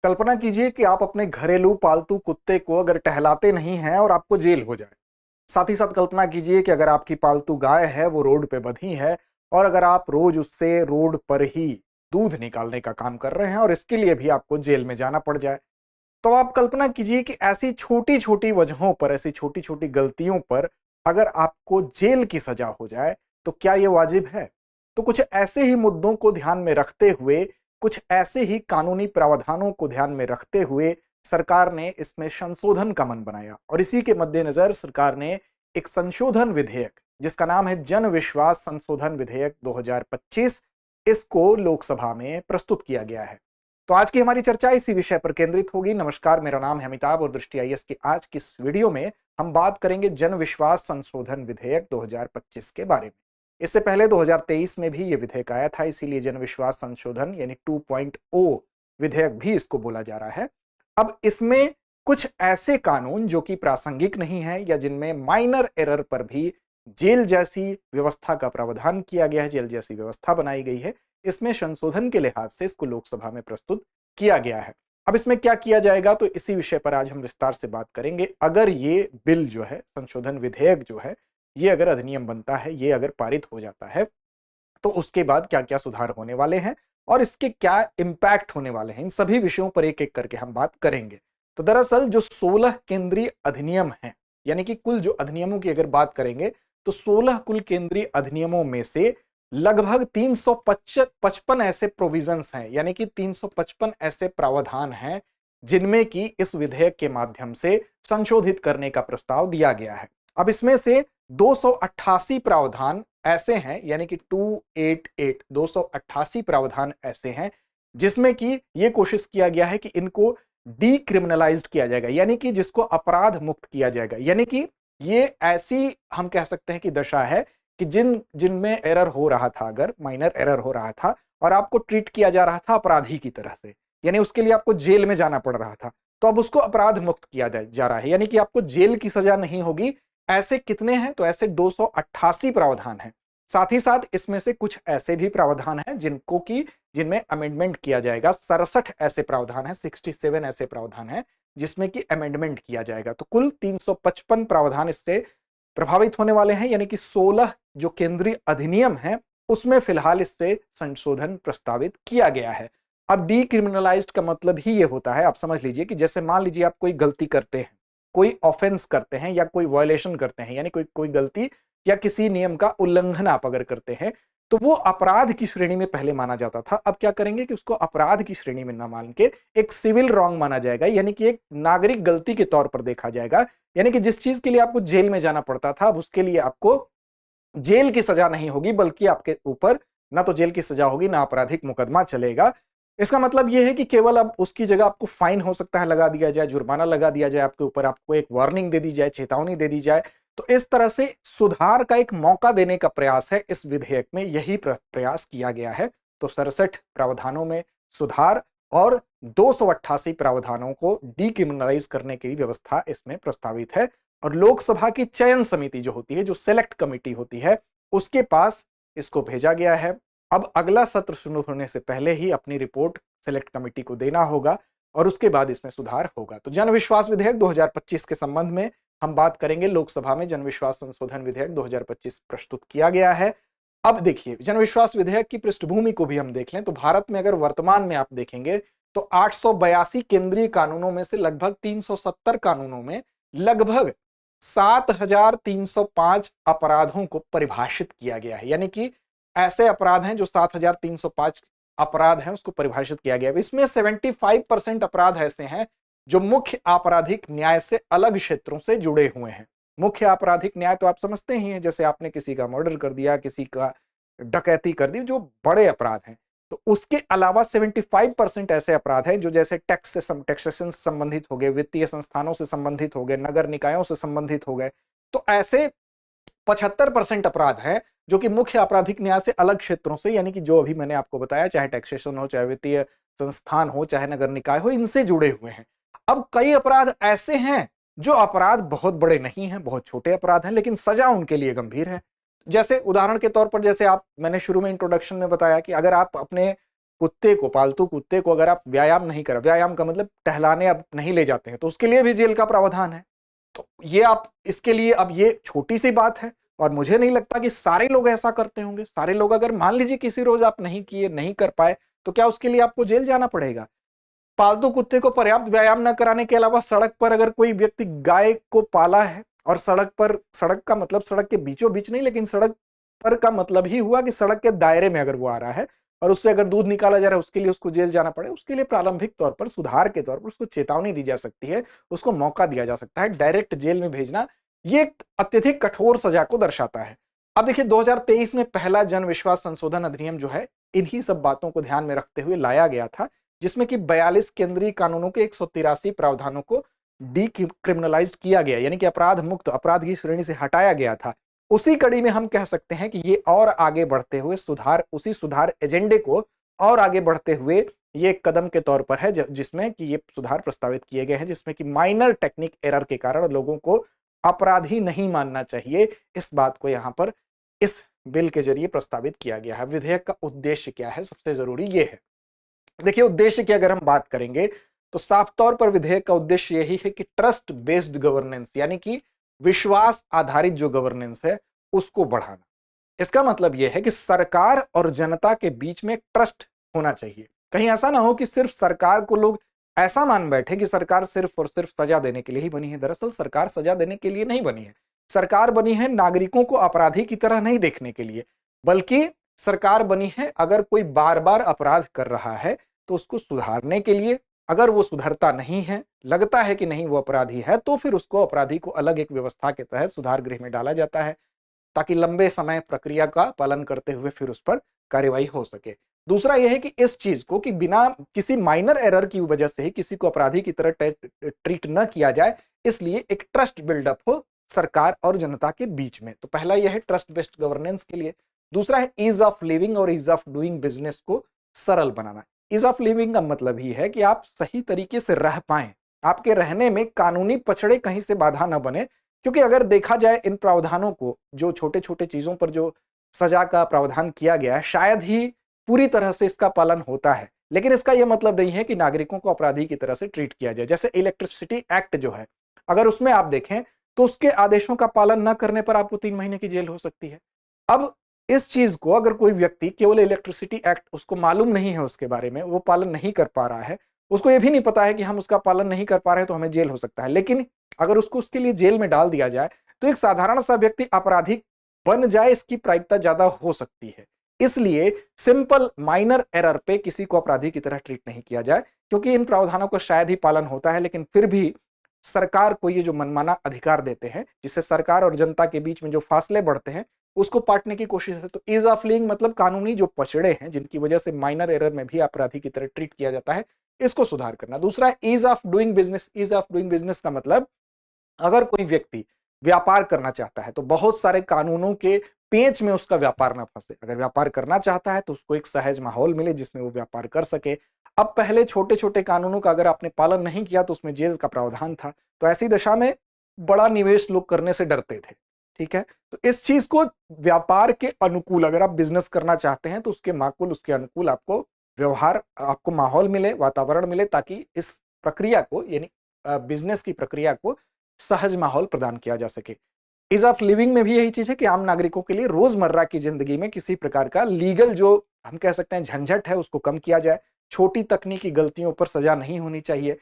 कल्पना कीजिए कि आप अपने घरेलू पालतू कुत्ते को अगर टहलाते नहीं हैं और आपको जेल हो जाए। साथ ही साथ कल्पना कीजिए कि अगर आपकी पालतू गाय है वो रोड पे बंधी है और अगर आप रोज उससे रोड पर ही दूध निकालने का काम कर रहे हैं और इसके लिए भी आपको जेल में जाना पड़ जाए। तो आप कल्पना कीजिए कि ऐसी छोटी छोटी वजहों पर, ऐसी छोटी छोटी गलतियों पर अगर आपको जेल की सजा हो जाए तो क्या यह वाजिब है? तो कुछ ऐसे ही मुद्दों को ध्यान में रखते हुए, कुछ ऐसे ही कानूनी प्रावधानों को ध्यान में रखते हुए सरकार ने इसमें संशोधन का मन बनाया और इसी के मद्देनजर सरकार ने एक संशोधन विधेयक जिसका नाम है जन विश्वास संशोधन विधेयक 2025, इसको लोकसभा में प्रस्तुत किया गया है। तो आज की हमारी चर्चा इसी विषय पर केंद्रित होगी। नमस्कार, मेरा नाम है अमिताभ और दृष्टि आईएएस की आज की इस वीडियो में हम बात करेंगे जन विश्वास संशोधन विधेयक 2025 के बारे में। इससे पहले 2023 में भी ये विधेयक आया था, इसीलिए जन विश्वास संशोधन यानी 2.0 विधेयक भी इसको बोला जा रहा है। अब इसमें कुछ ऐसे कानून जो कि प्रासंगिक नहीं है या जिनमें माइनर एरर पर भी जेल जैसी व्यवस्था का प्रावधान किया गया है, जेल जैसी व्यवस्था बनाई गई है, इसमें संशोधन के लिहाज से इसको लोकसभा में प्रस्तुत किया गया है। अब इसमें क्या किया जाएगा तो इसी विषय पर आज हम विस्तार से बात करेंगे। अगर ये बिल जो है, संशोधन विधेयक जो है, ये अगर अधिनियम बनता है, ये अगर पारित हो जाता है तो उसके बाद क्या क्या सुधार होने वाले हैं और इसके क्या इंपैक्ट होने वाले हैं, इन सभी विषयों पर एक एक करके हम बात करेंगे। तो दरअसल जो 16 केंद्रीय अधिनियम हैं, यानी कि कुल जो अधिनियमों की अगर बात करेंगे तो 16 कुल केंद्रीय अधिनियमों में से लगभग 355 ऐसे प्रोविजंस हैं, यानी कि 355 ऐसे प्रावधान हैं जिनमें कि इस विधेयक के माध्यम से संशोधित करने का प्रस्ताव दिया गया है। अब इसमें से 288 प्रावधान ऐसे हैं, यानी कि 288 प्रावधान ऐसे हैं जिसमें कि यह कोशिश किया गया है कि इनको डीक्रिमिनलाइज्ड किया जाएगा, यानी कि जिसको अपराध मुक्त किया जाएगा। यानी कि ये ऐसी हम कह सकते हैं कि दशा है कि जिनमें एरर हो रहा था, अगर माइनर एरर हो रहा था और आपको ट्रीट किया जा रहा था अपराधी की तरह से, यानी उसके लिए आपको जेल में जाना पड़ रहा था, तो अब उसको अपराध मुक्त किया जा रहा है, यानी कि आपको जेल की सजा नहीं होगी। ऐसे कितने हैं? तो ऐसे 288 प्रावधान हैं। साथ ही साथ इसमें से कुछ ऐसे भी प्रावधान हैं जिनमें अमेंडमेंट किया जाएगा। 67 ऐसे प्रावधान हैं, 67 ऐसे प्रावधान हैं जिसमें कि अमेंडमेंट किया जाएगा। तो कुल 355 प्रावधान इससे प्रभावित होने वाले हैं, यानी कि 16 जो केंद्रीय अधिनियम हैं उसमें फिलहाल इससे संशोधन प्रस्तावित किया गया है। अब डीक्रिमिनलाइज्ड का मतलब ही ये होता है, आप समझ लीजिए कि जैसे मान लीजिए आप कोई गलती करते हैं, कोई ऑफेंस करते हैं या कोई वायलेशन करते हैं, यानी कोई गलती या किसी नियम का उल्लंघन आप अगर करते हैं तो वो अपराध की श्रेणी में पहले माना जाता था। अब क्या करेंगे कि उसको अपराध की श्रेणी में ना मान के एक सिविल रॉन्ग माना जाएगा, यानी कि एक नागरिक गलती के तौर पर देखा जाएगा। यानी कि जिस चीज के लिए आपको जेल में जाना पड़ता था, अब उसके लिए आपको जेल की सजा नहीं होगी, बल्कि आपके ऊपर ना तो जेल की सजा होगी ना आपराधिक मुकदमा चलेगा। इसका मतलब यह है कि केवल अब उसकी जगह आपको फाइन हो सकता है लगा दिया जाए, जुर्माना लगा दिया जाए आपके ऊपर, आपको एक वार्निंग दे दी जाए, चेतावनी दे दी जाए। तो इस तरह से सुधार का एक मौका देने का प्रयास है इस विधेयक में, यही प्रयास किया गया है। तो 67 प्रावधानों में सुधार और 288 प्रावधानों को डीक्रिमिनलाइज करने की व्यवस्था इसमें प्रस्तावित है। और लोकसभा की चयन समिति जो होती है, जो सेलेक्ट कमेटी होती है, उसके पास इसको भेजा गया है। अब अगला सत्र शुरू होने से पहले ही अपनी रिपोर्ट सेलेक्ट कमेटी को देना होगा और उसके बाद इसमें सुधार होगा। तो जन विश्वास विधेयक 2025 के संबंध में हम बात करेंगे। लोकसभा में जन विश्वास संशोधन विधेयक 2025 प्रस्तुत किया गया है। अब देखिए, जन विश्वास विधेयक की पृष्ठभूमि को भी हम देख लें तो भारत में अगर वर्तमान में आप देखेंगे तो 882 केंद्रीय कानूनों में से लगभग 370 कानूनों में लगभग 7305 अपराधों को परिभाषित किया गया है, यानी कि ऐसे अपराध हैं जो 7305 अपराध हैं उसको परिभाषित किया गया है। इसमें 75% अपराध ऐसे हैं जो मुख्य आपराधिक न्याय से अलग क्षेत्रों से जुड़े हुए हैं। मुख्य आपराधिक न्याय तो आप समझते ही हैं, जैसे आपने किसी का मर्डर कर दिया, किसी का डकैती कर दी, जो बड़े अपराध हैं। तो उसके अलावा 75% ऐसे अपराध हैं जो जैसे टैक्सेशन से संबंधित हो गए, वित्तीय संस्थानों से संबंधित हो गए, नगर निकायों से संबंधित हो गए। तो ऐसे 75% अपराध हैं जो कि मुख्य आपराधिक न्याय से अलग क्षेत्रों से, यानी कि जो अभी मैंने आपको बताया, चाहे टैक्सेशन हो, चाहे वित्तीय संस्थान हो, चाहे नगर निकाय हो, इनसे जुड़े हुए हैं। अब कई अपराध ऐसे हैं जो अपराध बहुत बड़े नहीं हैं, बहुत छोटे अपराध हैं, लेकिन सजा उनके लिए गंभीर है। जैसे उदाहरण के तौर पर, जैसे मैंने शुरू में इंट्रोडक्शन में बताया कि अगर आप अपने कुत्ते को, पालतू कुत्ते को अगर आप व्यायाम नहीं कर, व्यायाम का मतलब टहलाने आप नहीं ले जाते हैं, तो उसके लिए भी जेल का प्रावधान है। तो ये आप इसके लिए, अब ये छोटी सी बात है और मुझे नहीं लगता कि सारे लोग ऐसा करते होंगे। सारे लोग, अगर मान लीजिए किसी रोज आप नहीं किए, नहीं कर पाए, तो क्या उसके लिए आपको जेल जाना पड़ेगा? पालतू कुत्ते को पर्याप्त व्यायाम न कराने के अलावा सड़क पर अगर कोई व्यक्ति गाय को पाला है और सड़क पर, सड़क का मतलब सड़क के बीचों बीच नहीं, लेकिन सड़क पर का मतलब ही हुआ कि सड़क के दायरे में अगर वो आ रहा है और उससे अगर दूध निकाला जा रहा है, उसके लिए उसको जेल जाना पड़े, उसके लिए प्रारंभिक तौर पर, सुधार के तौर पर उसको चेतावनी दी जा सकती है, उसको मौका दिया जा सकता है। डायरेक्ट जेल में भेजना ये एक अत्यधिक कठोर सजा को दर्शाता है। अब देखिए 2023 में पहला जन विश्वास संशोधन अधिनियम जो है, इन्हीं सब बातों को ध्यान में रखते हुए लाया गया था, जिसमें कि 42 केंद्रीय कानूनों के 183 प्रावधानों को डीक्रिमिनलाइज किया गया, यानी कि अपराध मुक्त, अपराध की श्रेणी से हटाया गया था। उसी कड़ी में हम कह सकते हैं कि ये और आगे बढ़ते हुए सुधार, उसी सुधार एजेंडे को और आगे बढ़ते हुए ये एक कदम के तौर पर है, जिसमें कि ये सुधार प्रस्तावित किए गए हैं, जिसमें कि माइनर टेक्निक एरर के कारण लोगों को अपराधी नहीं मानना चाहिए। इस बात को यहां पर इस बिल के जरिए प्रस्तावित किया गया है। विधेयक का उद्देश्य क्या है, सबसे जरूरी ये है। देखिए उद्देश्य की अगर हम बात करेंगे तो साफ तौर पर विधेयक का उद्देश्य यही है कि ट्रस्ट बेस्ड गवर्नेंस, यानी कि विश्वास आधारित जो गवर्नेंस है उसको बढ़ाना। इसका मतलब यह है कि सरकार और जनता के बीच में ट्रस्ट होना चाहिए। कहीं ऐसा ना हो कि सिर्फ सरकार को लोग ऐसा मान बैठे कि सरकार सिर्फ और सिर्फ सजा देने के लिए ही बनी है। दरअसल सरकार सजा देने के लिए नहीं बनी है। सरकार बनी है नागरिकों को अपराधी की तरह नहीं देखने के लिए, बल्कि सरकार बनी है अगर कोई बार बार अपराध कर रहा है तो उसको सुधारने के लिए। अगर वो सुधरता नहीं है, लगता है कि नहीं वो अपराधी है, तो फिर उसको, अपराधी को अलग एक व्यवस्था के तहत सुधार गृह में डाला जाता है, ताकि लंबे समय प्रक्रिया का पालन करते हुए फिर उस पर कार्रवाई हो सके। दूसरा यह है कि इस चीज को कि बिना किसी माइनर एरर की वजह से ही किसी को अपराधी की तरह ट्रीट न किया जाए, इसलिए एक ट्रस्ट बिल्डअप हो सरकार और जनता के बीच में। तो पहला यह है ट्रस्ट बेस्ड गवर्नेंस के लिए। दूसरा है ईज ऑफ लिविंग और ईज ऑफ डूइंग बिजनेस को सरल बनाना। ईज ऑफ लिविंग का मतलब ही है कि आप सही तरीके से रह पाएं, आपके रहने में कानूनी पचड़े कहीं से बाधा न बने। क्योंकि अगर देखा जाए इन प्रावधानों को, जो छोटे छोटे चीजों पर जो सजा का प्रावधान किया गया है, शायद ही पूरी तरह से इसका पालन होता है, लेकिन इसका यह मतलब नहीं है कि नागरिकों को अपराधी की तरह से ट्रीट किया जाए। जैसे इलेक्ट्रिसिटी एक्ट जो है, अगर उसमें आप देखें तो उसके आदेशों का पालन न करने पर आपको 3 महीने की जेल हो सकती है। अब इस चीज को अगर कोई व्यक्ति, केवल इलेक्ट्रिसिटी एक्ट उसको मालूम नहीं है, उसके बारे में वो पालन नहीं कर पा रहा है, उसको ये भी नहीं पता है कि हम उसका पालन नहीं कर पा रहे हैं तो हमें जेल हो सकता है, लेकिन अगर उसको उसके लिए जेल में डाल दिया जाए तो एक साधारण सा व्यक्ति अपराधी बन जाए, इसकी प्रायिकता ज्यादा हो सकती है। इसलिए सिंपल माइनर एरर पे किसी को अपराधी की तरह ट्रीट नहीं किया जाए, क्योंकि इन प्रावधानों का शायद ही पालन होता है, लेकिन फिर भी सरकार को ये जो मनमाना अधिकार देते हैं, जिससे सरकार और जनता के बीच में जो फासले बढ़ते हैं उसको पाटने की कोशिश है। तो ईज ऑफ लिविंग मतलब कानूनी जो पचड़े हैं, जिनकी वजह से माइनर एरर में भी अपराधी की तरह ट्रीट किया जाता है, इसको सुधार करना। दूसरा ease of doing business. Ease of doing business का मतलब अगर कोई व्यक्ति व्यापार करना चाहता है तो बहुत सारे कानूनों के पेंच में उसका व्यापार ना फंसे। अगर व्यापार करना चाहता है तो उसको एक सहज माहौल मिले जिसमें वो व्यापार कर सके। अब पहले छोटे छोटे कानूनों का अगर आपने पालन नहीं किया तो उसमें जेल का प्रावधान था, तो ऐसी दशा में बड़ा निवेश लोग करने से डरते थे। ठीक है, तो इस चीज को व्यापार के अनुकूल, अगर आप बिजनेस करना चाहते हैं तो उसके माकूल, उसके अनुकूल आपको व्यवहार, आपको माहौल मिले, वातावरण मिले, ताकि इस प्रक्रिया को, यानी बिजनेस की प्रक्रिया को सहज माहौल प्रदान किया जा सके। ईज ऑफ लिविंग में भी यही चीज है कि आम नागरिकों के लिए रोजमर्रा की जिंदगी में किसी प्रकार का लीगल, जो हम कह सकते हैं झंझट है, उसको कम किया जाए। छोटी तकनीकी गलतियों पर सजा नहीं होनी चाहिए।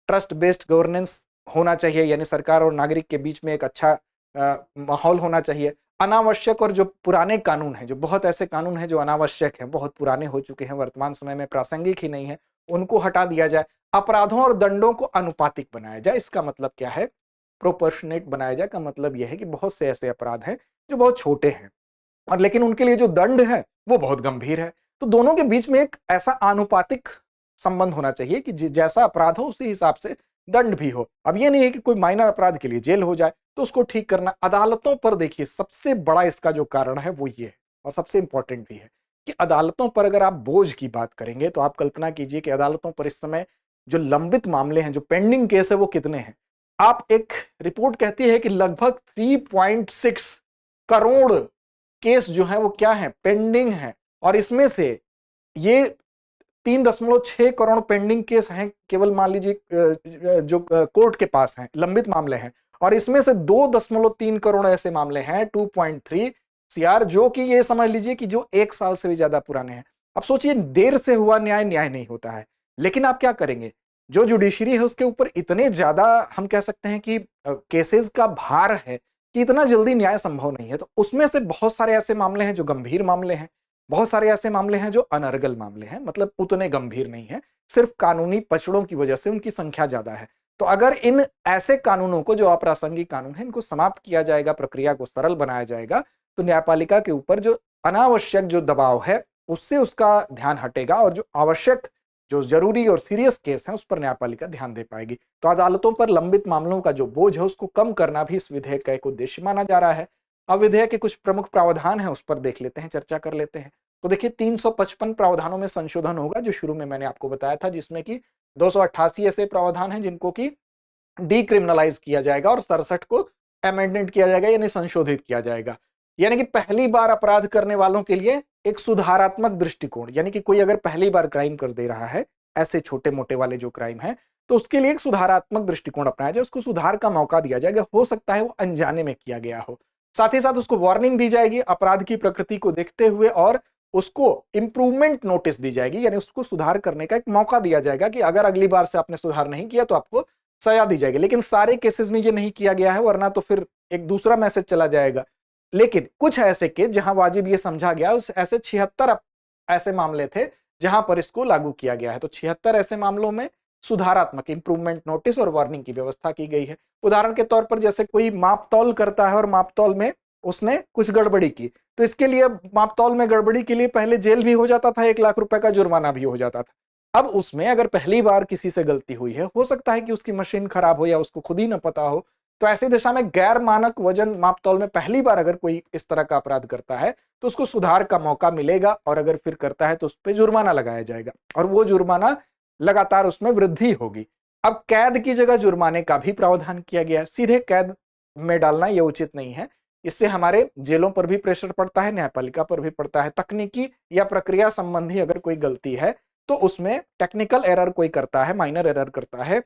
ट्रस्ट बेस्ड गवर्नेंस होना चाहिए, यानी सरकार और नागरिक के बीच में एक अच्छा माहौल होना चाहिए। अनावश्यक और जो पुराने कानून हैं, जो बहुत ऐसे कानून हैं जो अनावश्यक हैं, बहुत पुराने हो चुके हैं, वर्तमान समय में प्रासंगिक ही नहीं है, उनको हटा दिया जाए। अपराधों और दंडों को अनुपातिक बनाया जाए। इसका मतलब क्या है? प्रोपोर्शनेट बनाया जाए का मतलब यह है कि बहुत से ऐसे अपराध हैं जो बहुत छोटे हैं और लेकिन उनके लिए जो दंड है वो बहुत गंभीर है। तो दोनों के बीच में एक ऐसा आनुपातिक संबंध होना चाहिए कि जैसा अपराध हो उसी हिसाब से दंड भी हो। अब ये नहीं है कि कोई माइनर अपराध के लिए जेल हो जाए तो उसको ठीक करना। अदालतों पर देखिए, सबसे बड़ा इसका जो कारण है वो ये है, और सबसे इंपॉर्टेंट भी है, कि अदालतों पर अगर आप बोझ की बात करेंगे तो आप कल्पना कीजिए कि अदालतों पर इस समय जो लंबित मामले हैं, जो पेंडिंग केस है, वो कितने हैं। आप, एक रिपोर्ट कहती है कि लगभग 3.6 करोड़ केस जो है वो क्या है, पेंडिंग है। और इसमें से ये 3.6 करोड़ पेंडिंग केस हैं केवल, मान लीजिए जो कोर्ट के पास हैं, लंबित मामले हैं, और इसमें से 2.3 करोड़ ऐसे मामले हैं 2.3 CR जो कि ये समझ लीजिए कि जो 1 साल से भी ज्यादा पुराने हैं। अब सोचिए, देर से हुआ न्याय न्याय नहीं होता है, लेकिन आप क्या करेंगे, जो जुडिशरी है उसके ऊपर इतने ज्यादा हम कह सकते हैं कि केसेस का भार है कि इतना जल्दी न्याय संभव नहीं है। तो उसमें से बहुत सारे ऐसे मामले हैं जो गंभीर मामले हैं, बहुत सारे ऐसे मामले हैं जो अनर्गल मामले हैं, मतलब उतने गंभीर नहीं है, सिर्फ कानूनी पचड़ों की वजह से उनकी संख्या ज्यादा है। तो अगर इन ऐसे कानूनों को, जो अप्रासंगिक कानून है, इनको समाप्त किया जाएगा, प्रक्रिया को सरल बनाया जाएगा, तो न्यायपालिका के ऊपर जो अनावश्यक जो दबाव है उससे उसका ध्यान हटेगा, और जो आवश्यक, जो जरूरी और सीरियस केस है उस पर न्यायपालिका ध्यान दे पाएगी। तो अदालतों पर लंबित मामलों का जो बोझ है उसको कम करना भी इस विधेयक का एक उद्देश्य माना जा रहा है। अब विधेयक के कुछ प्रमुख प्रावधान है उस पर देख लेते हैं, चर्चा कर लेते हैं। तो देखिए, 355 प्रावधानों में संशोधन होगा, जो शुरू में मैंने आपको बताया था, जिसमें कि 288 ऐसे प्रावधान हैं जिनको कि डीक्रिमिनलाइज किया जाएगा और 67 को अमेंडमेंट किया जाएगा, यानी संशोधित किया जाएगा। यानी कि पहली बार अपराध करने वालों के लिए एक सुधारात्मक दृष्टिकोण, यानी कि कोई अगर पहली बार क्राइम कर दे रहा है, ऐसे छोटे मोटे वाले जो क्राइम है, तो उसके लिए एक सुधारात्मक दृष्टिकोण अपनाया जाए, उसको सुधार का मौका दिया जाएगा। हो सकता है वो अनजाने में किया गया हो। साथ ही साथ उसको वार्निंग दी जाएगी अपराध की प्रकृति को देखते हुए, और उसको इंप्रूवमेंट नोटिस दी जाएगी, यानी उसको सुधार करने का एक मौका दिया जाएगा कि अगर अगली बार से आपने सुधार नहीं किया तो आपको सजा दी जाएगी। लेकिन सारे केसेस में ये नहीं किया गया है, वरना तो फिर एक दूसरा मैसेज चला जाएगा। लेकिन कुछ ऐसे केस जहां वाजिब ये समझा गया, उस ऐसे 76 ऐसे मामले थे जहां पर इसको लागू किया गया है। तो 76 ऐसे मामलों में सुधारात्मक इंप्रूवमेंट नोटिस और वार्निंग की व्यवस्था की गई है। उदाहरण के तौर पर, जैसे कोई मापतौल करता है और मापतौल में उसने कुछ गड़बड़ी की, तो इसके लिए मापतौल में गड़बड़ी के लिए पहले जेल भी हो जाता था, 1 लाख रुपए का जुर्माना भी हो जाता था। अब उसमें अगर पहली बार किसी से गलती हुई है, हो सकता है कि उसकी मशीन खराब हो या उसको खुद ही न पता हो, तो ऐसी दिशा में गैर मानक वजन मापतौल में पहली बार अगर कोई इस तरह का अपराध करता है तो उसको सुधार का मौका मिलेगा, और अगर फिर करता है तो उस पर जुर्माना लगाया जाएगा, और वो जुर्माना लगातार उसमें वृद्धि होगी। अब कैद की जगह जुर्माने का भी प्रावधान किया गया है। सीधे कैद में डालना यह उचित नहीं है, इससे हमारे जेलों पर भी प्रेशर पड़ता है, न्यायपालिका पर भी पड़ता है। तकनीकी या प्रक्रिया संबंधी अगर कोई गलती है तो उसमें टेक्निकल एरर कोई करता है, माइनर एरर करता है,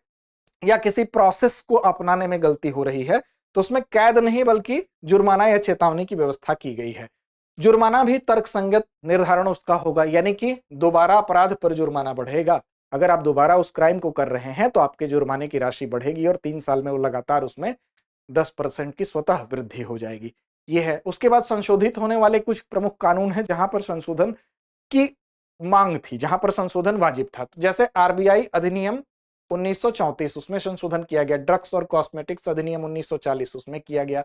या किसी प्रोसेस को अपनाने में गलती हो रही है, तो उसमें कैद नहीं बल्कि जुर्माना या चेतावनी की व्यवस्था की गई है। जुर्माना भी तर्कसंगत निर्धारण उसका होगा, यानी कि दोबारा अपराध पर जुर्माना बढ़ेगा। अगर आप दोबारा उस क्राइम को कर रहे हैं तो आपके जुर्माने की राशि बढ़ेगी, और 3 साल में वो लगातार उसमें 10% की स्वतः वृद्धि हो जाएगी। ये है। उसके बाद संशोधित होने वाले कुछ प्रमुख कानून हैं जहां पर संशोधन की मांग थी, जहां पर संशोधन वाजिब था। जैसे आरबीआई अधिनियम 1934, उसमें संशोधन किया गया। ड्रग्स और कॉस्मेटिक्स अधिनियम 1940, उसमें किया गया।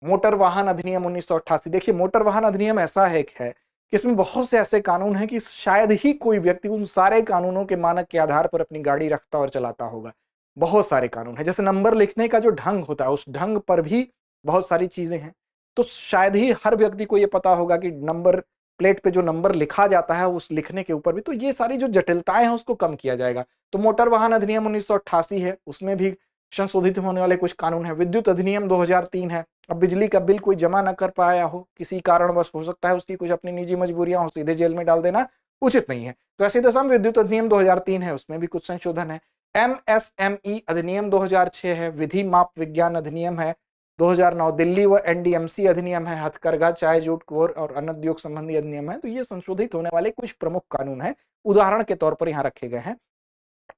मोटर वाहन अधिनियम 1988। देखिए, मोटर वाहन अधिनियम ऐसा है कि इसमें बहुत से ऐसे कानून हैं कि शायद ही कोई व्यक्ति उन सारे कानूनों के मानक के आधार पर अपनी गाड़ी रखता और चलाता होगा। बहुत सारे कानून हैं, जैसे नंबर लिखने का जो ढंग होता है, उस ढंग पर भी बहुत सारी चीजें हैं। तो शायद ही हर व्यक्ति को यह पता होगा कि नंबर प्लेट पे जो नंबर लिखा जाता है उस लिखने के ऊपर भी, तो ये सारी जो जटिलताएं हैं उसको कम किया जाएगा। तो मोटर वाहन अधिनियम 1988 है, उसमें भी संशोधित होने वाले कुछ कानून है। विद्युत अधिनियम 2003 है। अब बिजली का बिल कोई जमा न कर पाया हो, किसी कारणवश, हो सकता है उसकी कुछ अपनी निजी मजबूरियां हो, सीधे जेल में डाल देना उचित नहीं है। तो ऐसी दशा में विद्युत अधिनियम 2003 है, उसमें भी कुछ संशोधन है। एमएसएमई अधिनियम 2006 है। विधि माप विज्ञान अधिनियम है 2009। दिल्ली व एनडीएमसी अधिनियम है। हथकरघा, चाय, जूट, कोर और अन्य उद्योग संबंधी अधिनियम है। तो ये संशोधित होने वाले कुछ प्रमुख कानून हैं, उदाहरण के तौर पर यहाँ रखे गए हैं।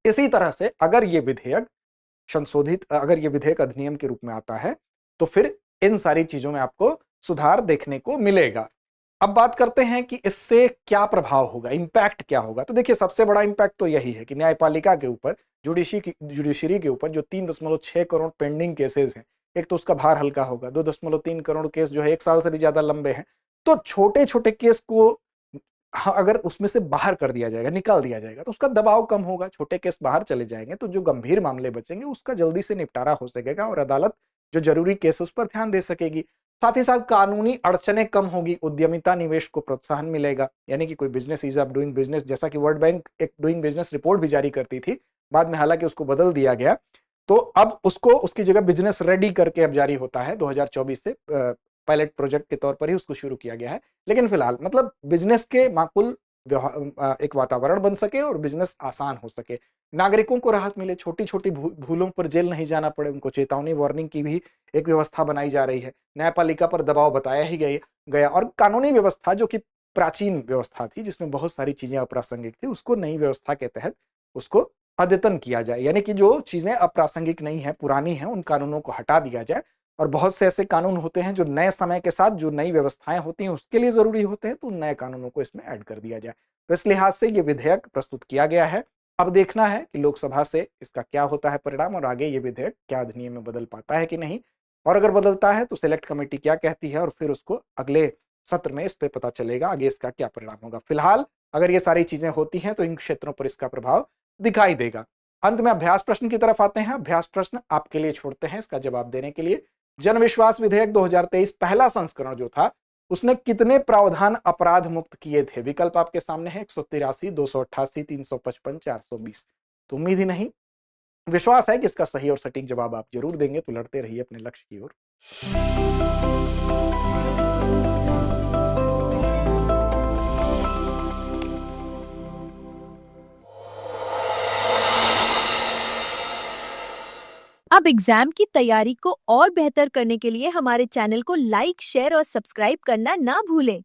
इसी तरह से अगर ये विधेयक अधिनियम के रूप में आता है तो फिर इन सारी चीजों में आपको सुधार देखने को मिलेगा। अब बात करते हैं कि इससे क्या प्रभाव होगा, इंपैक्ट क्या होगा। तो देखिए, सबसे बड़ा इंपैक्ट तो यही है कि न्यायपालिका के ऊपर, जुडिशरी के ऊपर जो 3.6 करोड़ पेंडिंग केसेस हैं, एक तो उसका भार हल्का होगा। 2.3 करोड़ केस जो है 1 साल से भी ज्यादा लंबे हैं, तो छोटे छोटे केस को अगर उसमें से बाहर कर दिया जाएगा, निकाल दिया जाएगा, तो उसका दबाव कम होगा। छोटे केस बाहर चले जाएंगे तो जो गंभीर मामले बचेंगे उसका जल्दी से निपटारा हो सकेगा, और अदालत जो जरूरी केस उस पर ध्यान दे सकेगी। साथ ही साथ कानूनी अड़चनें कम होगी, उद्यमिता निवेश को प्रोत्साहन मिलेगा। यानी कि कोई business, ease of doing business, जैसा कि वर्ल्ड बैंक एक डूइंग बिजनेस रिपोर्ट भी जारी करती थी, बाद में हालांकि उसको बदल दिया गया, तो अब उसको उसकी जगह बिजनेस रेडी करके अब जारी होता है। 2024 से पायलट प्रोजेक्ट के तौर पर ही उसको शुरू किया गया है। लेकिन फिलहाल मतलब बिजनेस के माकूल एक वातावरण बन सके और बिजनेस आसान हो सके, नागरिकों को राहत मिले, छोटी छोटी भूलों पर जेल नहीं जाना पड़े, उनको चेतावनी वार्निंग की भी एक व्यवस्था बनाई जा रही है, न्यायपालिका पर दबाव बताया ही गया और कानूनी व्यवस्था जो कि प्राचीन व्यवस्था थी जिसमें बहुत सारी चीजें अप्रासंगिक थी, उसको नई व्यवस्था के तहत उसको अद्यतन किया जाए, यानी कि जो चीजें अप्रासंगिक नहीं है, पुरानी है, उन कानूनों को हटा दिया जाए। और बहुत से ऐसे कानून होते हैं जो नए समय के साथ जो नई व्यवस्थाएं होती हैं उसके लिए जरूरी होते हैं, तो उन नए कानूनों को इसमें ऐड कर दिया जाए। तो इस लिहाज से ये विधेयक प्रस्तुत किया गया है। अब देखना है कि लोकसभा से इसका क्या होता है परिणाम और आगे ये विधेयक क्या अधिनियम में बदल पाता है कि नहीं, और अगर बदलता है तो सिलेक्ट कमेटी क्या कहती है और फिर उसको अगले सत्र में इस पे पता चलेगा आगे इसका क्या परिणाम होगा। फिलहाल अगर ये सारी चीजें होती हैं तो इन क्षेत्रों पर इसका प्रभाव दिखाई देगा। अंत में अभ्यास प्रश्न की तरफ आते हैं। अभ्यास प्रश्न आपके लिए छोड़ते हैं इसका जवाब देने के लिए। जन विश्वास विधेयक 2023 पहला संस्करण जो था उसने कितने प्रावधान अपराध मुक्त किए थे? विकल्प आपके सामने है 183, 288, 355, 420। तो उम्मीद ही नहीं, विश्वास है कि इसका सही और सटीक जवाब आप जरूर देंगे। तो लड़ते रहिए अपने लक्ष्य की ओर। अब एग्जाम की तैयारी को और बेहतर करने के लिए हमारे चैनल को लाइक, शेयर और सब्सक्राइब करना ना भूलें।